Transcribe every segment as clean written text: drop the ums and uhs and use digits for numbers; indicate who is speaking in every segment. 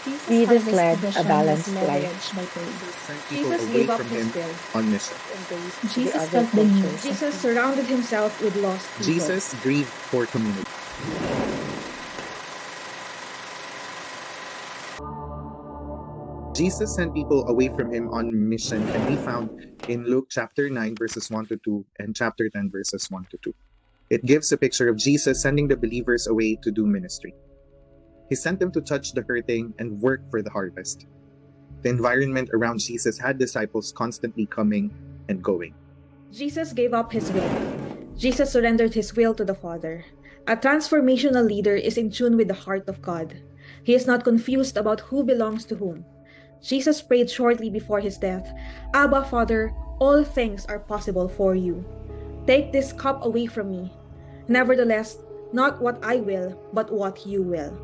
Speaker 1: Jesus led a balanced life.
Speaker 2: Jesus gave up his will.
Speaker 3: On mission.
Speaker 4: Jesus felt the needs.
Speaker 2: Jesus surrounded himself with lost people.
Speaker 3: Jesus grieved for community. Jesus sent people away from him on mission, and we found in Luke chapter 9 verses 1 to 2 and chapter 10 verses 1 to 2. It gives a picture of Jesus sending the believers away to do ministry. He sent them to touch the hurting and work for the harvest. The environment around Jesus had disciples constantly coming and going.
Speaker 2: Jesus gave up his will. Jesus surrendered his will to the Father. A transformational leader is in tune with the heart of God. He is not confused about who belongs to whom. Jesus prayed shortly before his death, "Abba, Father, all things are possible for you. Take this cup away from me. Nevertheless, not what I will, but what you will."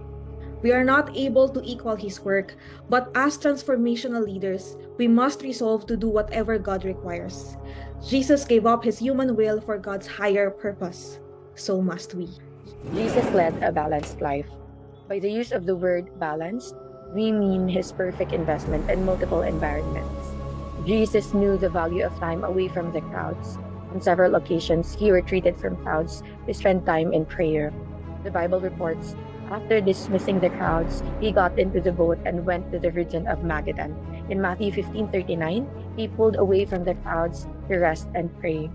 Speaker 2: We are not able to equal his work, but as transformational leaders, we must resolve to do whatever God requires. Jesus gave up his human will for God's higher purpose. So must we.
Speaker 1: Jesus led a balanced life. By the use of the word balanced, we mean his perfect investment in multiple environments. Jesus knew the value of time away from the crowds. On several occasions, he retreated from crowds to spend time in prayer. The Bible reports, after dismissing the crowds, he got into the boat and went to the region of Magadan. In Matthew 15:39, he pulled away from the crowds to rest and pray.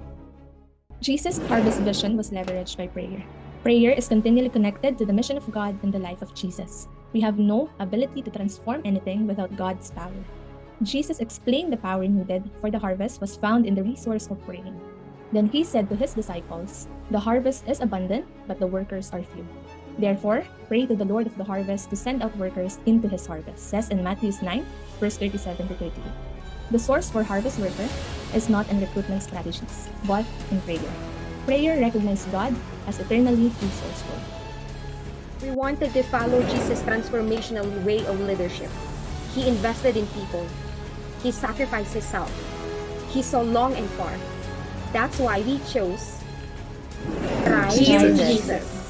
Speaker 4: Jesus' harvest vision was leveraged by prayer. Prayer is continually connected to the mission of God in the life of Jesus. We have no ability to transform anything without God's power. Jesus explained the power needed for the harvest was found in the resource of praying. Then he said to his disciples, "The harvest is abundant, but the workers are few. Therefore, pray to the Lord of the harvest to send out workers into his harvest," says in Matthew 9, verse 37 to 38. The source for harvest worker is not in recruitment strategies, but in prayer. Prayer recognizes God as eternally resourceful.
Speaker 5: We wanted to follow Jesus' transformational way of leadership. He invested in people. He sacrificed himself. He saw long and far. That's why we chose Rise
Speaker 1: Jesus.
Speaker 5: Jesus.